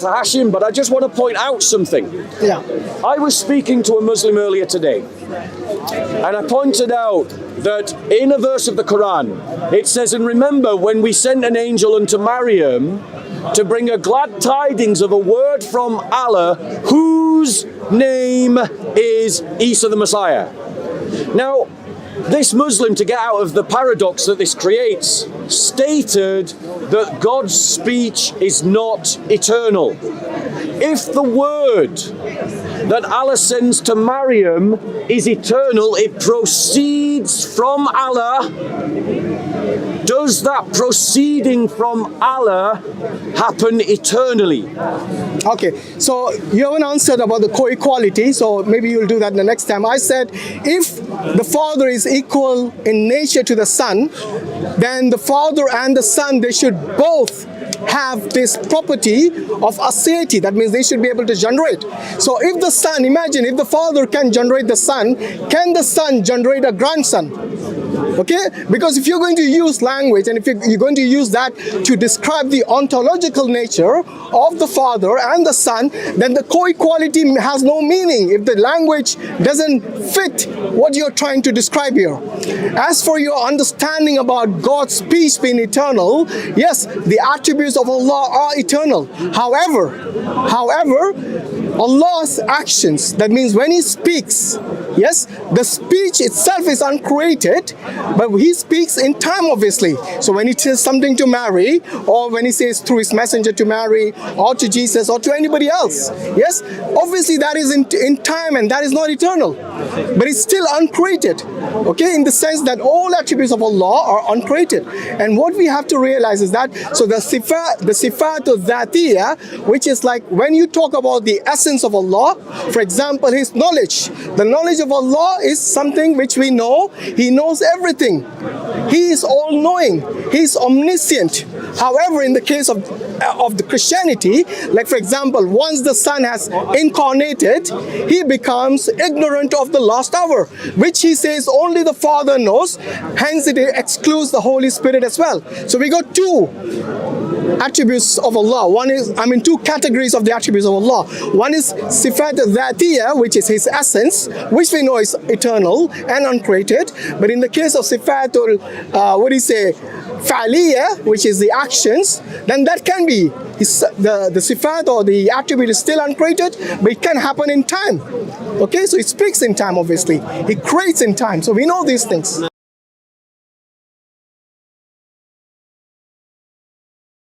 to Hashim, but I just want to point out something. Yeah. I was speaking to a Muslim earlier today, and I pointed out that in a verse of the Quran, it says, and remember when we sent an angel unto Maryam to bring her glad tidings of a word from Allah, whose name is Isa the Messiah. Now, this Muslim, to get out of the paradox that this creates, stated that God's speech is not eternal. If the word that Allah sends to Maryam is eternal, it proceeds from Allah. Does that proceeding from Allah happen eternally? Okay, so you haven't answered about the co-equality, so maybe you'll do that the next time. I said if the Father is equal in nature to the Son, then the Father and the Son, they should both have this property of aseity. That means they should be able to generate. So if the Son, imagine if the Father can generate the Son, can the Son generate a grandson? Okay, because if you're going to use language and if you're going to use that to describe the ontological nature of the Father and the Son, then the co-equality has no meaning if the language doesn't fit what you're trying to describe here. As for your understanding about God's speech being eternal, yes, the attributes of Allah are eternal. However, Allah's actions, that means when He speaks, yes, the speech itself is uncreated, but He speaks in time, obviously. So when He says something to Mary, or when He says through His messenger to Mary, or to Jesus, or to anybody else, yes, obviously that is in time and that is not eternal. But it's still uncreated, okay, in the sense that all attributes of Allah are uncreated. And what we have to realize is that, so the sifat al-dhatiyya, which is like when you talk about the essence of Allah, for example, His knowledge. The knowledge of Allah is something which we know. He knows everything. He is all-knowing. He is omniscient. However, in the case of the Christianity, like for example, once the Son has incarnated, He becomes ignorant of the last hour, which He says only the Father knows. Hence, it excludes the Holy Spirit as well. So we got two attributes of Allah. One is, two categories of the attributes of Allah. One is sifat al-dhatiyya, which is His essence, which we know is eternal and uncreated. But in the case of sifat fa'aliyya, which is the actions, then that can be the sifat or the attribute is still uncreated, but it can happen in time. Okay, so it speaks in time, obviously. It creates in time. So we know these things.